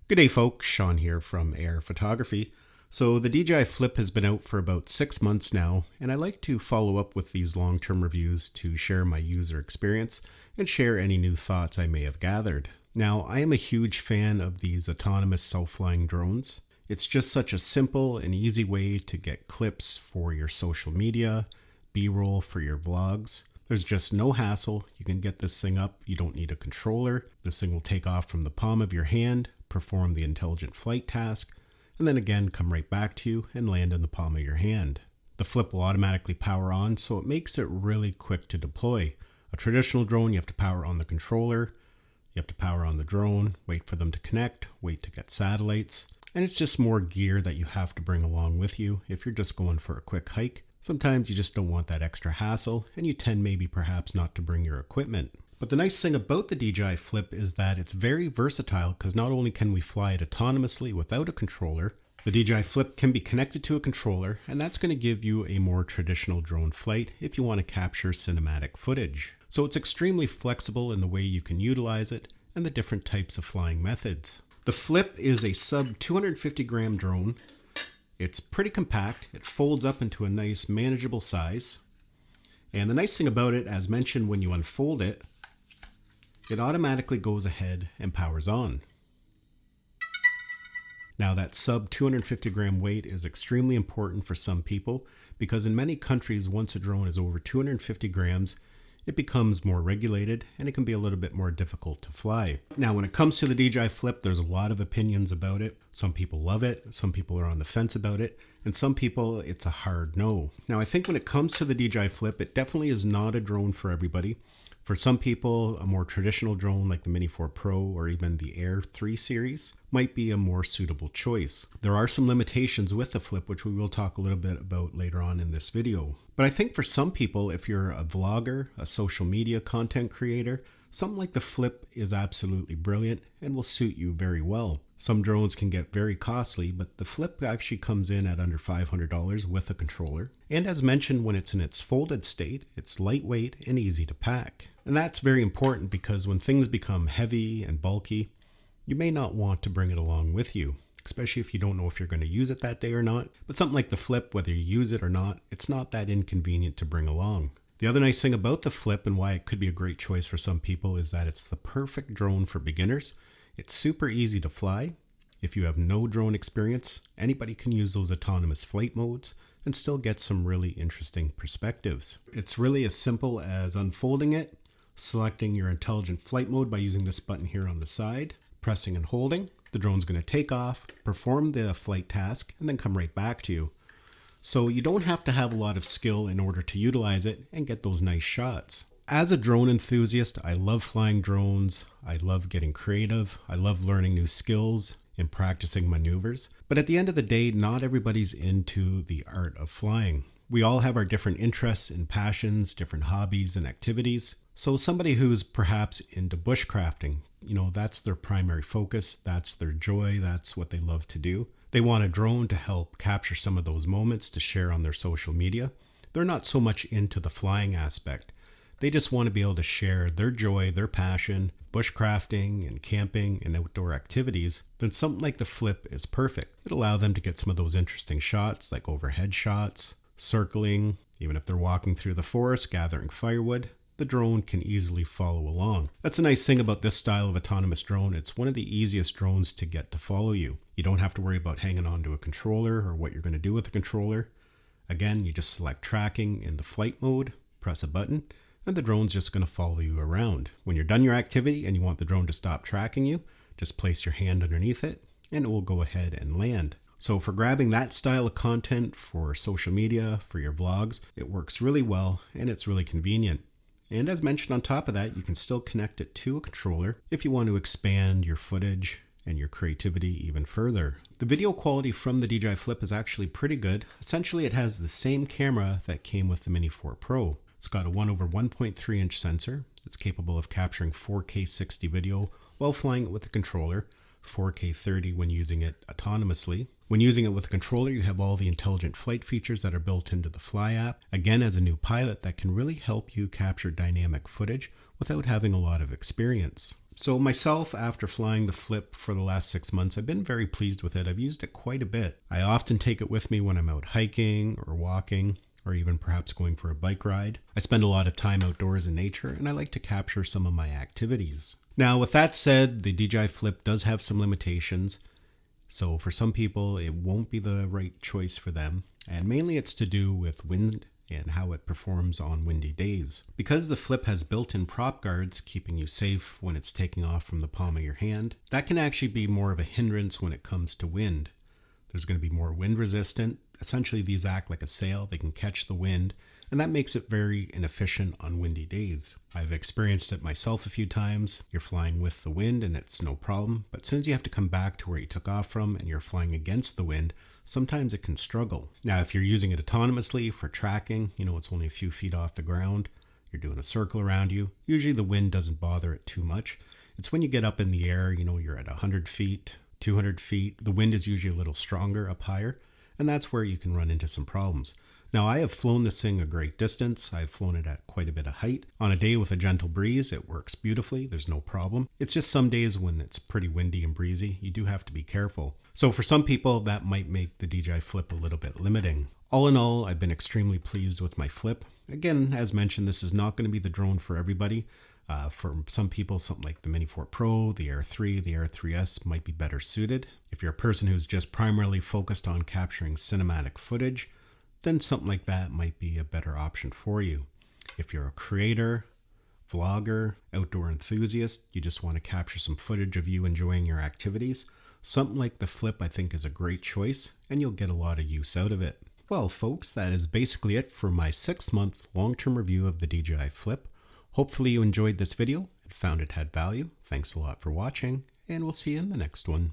Good day folks, Sean here from Air Photography. So the DJI Flip has been out for about 6 months now, and I like to follow up with these long-term reviews to share my user experience and share any new thoughts I may have gathered. Now, I am a huge fan of these autonomous self-flying drones. It's just such a simple and easy way to get clips for your social media, B-roll for your vlogs. There's just no hassle. You can get this thing up. You don't need a controller. This thing will take off from the palm of your hand, perform the intelligent flight task, and then again come right back to you and land in the palm of your hand. The Flip will automatically power on, so it makes it really quick to deploy. A traditional drone, you have to power on the controller, you have to power on the drone, wait for them to connect, wait to get satellites, and it's just more gear that you have to bring along with you if you're just going for a quick hike. Sometimes you just don't want that extra hassle, and you tend maybe perhaps not to bring your equipment. But the nice thing about the DJI Flip is that it's very versatile because not only can we fly it autonomously without a controller, the DJI Flip can be connected to a controller, and that's going to give you a more traditional drone flight if you want to capture cinematic footage. So it's extremely flexible in the way you can utilize it and the different types of flying methods. The Flip is a sub 250 gram drone. It's pretty compact. It folds up into a nice manageable size. And the nice thing about it, as mentioned, when you unfold it, it automatically goes ahead and powers on. Now that sub 250 gram weight is extremely important for some people because in many countries, once a drone is over 250 grams, it becomes more regulated and it can be a little bit more difficult to fly. Now, when it comes to the DJI Flip, there's a lot of opinions about it. Some people love it, some people are on the fence about it, and some people it's a hard no. Now, I think when it comes to the DJI Flip, it definitely is not a drone for everybody. For some people, a more traditional drone like the Mini 4 Pro or even the Air 3 series might be a more suitable choice. There are some limitations with the Flip, which we will talk a little bit about later on in this video. But I think for some people, if you're a vlogger, a social media content creator, something like the Flip is absolutely brilliant and will suit you very well. Some drones can get very costly, but the Flip actually comes in at under $500 with a controller. And as mentioned, when it's in its folded state, it's lightweight and easy to pack. And that's very important because when things become heavy and bulky, you may not want to bring it along with you, especially if you don't know if you're going to use it that day or not. But something like the Flip, whether you use it or not, it's not that inconvenient to bring along. The other nice thing about the Flip and why it could be a great choice for some people is that it's the perfect drone for beginners. It's super easy to fly. If you have no drone experience, anybody can use those autonomous flight modes and still get some really interesting perspectives. It's really as simple as unfolding it, selecting your intelligent flight mode by using this button here on the side, pressing and holding. The drone's going to take off, perform the flight task, and then come right back to you. So you don't have to have a lot of skill in order to utilize it and get those nice shots. As a drone enthusiast, I love flying drones. I love getting creative. I love learning new skills and practicing maneuvers. But at the end of the day, not everybody's into the art of flying. We all have our different interests and passions, different hobbies and activities. So somebody who's perhaps into bushcrafting, that's their primary focus. That's their joy. That's what they love to do. They want a drone to help capture some of those moments to share on their social media. They're not so much into the flying aspect. They just want to be able to share their joy, their passion, bushcrafting and camping and outdoor activities. Then something like the Flip is perfect. It'll allow them to get some of those interesting shots like overhead shots, circling, even if they're walking through the forest, gathering firewood. The drone can easily follow along. That's a nice thing about this style of autonomous drone. It's one of the easiest drones to get to follow you. You don't have to worry about hanging onto a controller or what you're going to do with the controller. Again, you just select tracking in the flight mode, press a button, and the drone's just going to follow you around. When you're done your activity and you want the drone to stop tracking you, just place your hand underneath it and it will go ahead and land. So for grabbing that style of content for social media, for your vlogs, it works really well and it's really convenient. And as mentioned on top of that, you can still connect it to a controller if you want to expand your footage and your creativity even further. The video quality from the DJI Flip is actually pretty good. Essentially, it has the same camera that came with the Mini 4 Pro. It's got a 1/1.3 inch sensor. It's capable of capturing 4K 60 video while flying it with a controller, 4K 30 when using it autonomously. When using it with a controller, you have all the intelligent flight features that are built into the Fly app. Again, as a new pilot, that can really help you capture dynamic footage without having a lot of experience. So myself, after flying the Flip for the last 6 months, I've been very pleased with it. I've used it quite a bit. I often take it with me when I'm out hiking or walking, or even perhaps going for a bike ride. I spend a lot of time outdoors in nature, and I like to capture some of my activities. Now, with that said, the DJI Flip does have some limitations. So for some people, it won't be the right choice for them. And mainly it's to do with wind and how it performs on windy days. Because the Flip has built-in prop guards keeping you safe when it's taking off from the palm of your hand, that can actually be more of a hindrance when it comes to wind. There's going to be more wind resistant. Essentially, these act like a sail. They can catch the wind, and that makes it very inefficient on windy days. I've experienced it myself a few times. You're flying with the wind and it's no problem, but as soon as you have to come back to where you took off from and you're flying against the wind, sometimes it can struggle. Now, if you're using it autonomously for tracking, it's only a few feet off the ground, you're doing a circle around you, usually the wind doesn't bother it too much. It's when you get up in the air, you're at 100 feet, 200 feet, the wind is usually a little stronger up higher, and that's where you can run into some problems. Now, I have flown this thing a great distance. I've flown it at quite a bit of height. On a day with a gentle breeze, it works beautifully. There's no problem. It's just some days when it's pretty windy and breezy, you do have to be careful. So for some people, that might make the DJI Flip a little bit limiting. All in all, I've been extremely pleased with my Flip. Again, as mentioned, this is not going to be the drone for everybody. For some people, something like the Mini 4 Pro, the Air 3, the Air 3S might be better suited. If you're a person who's just primarily focused on capturing cinematic footage, then something like that might be a better option for you. If you're a creator, vlogger, outdoor enthusiast, you just want to capture some footage of you enjoying your activities, something like the Flip I think is a great choice, and you'll get a lot of use out of it. Well, folks, that is basically it for my 6-month long-term review of the DJI Flip. Hopefully you enjoyed this video and found it had value. Thanks a lot for watching, and we'll see you in the next one.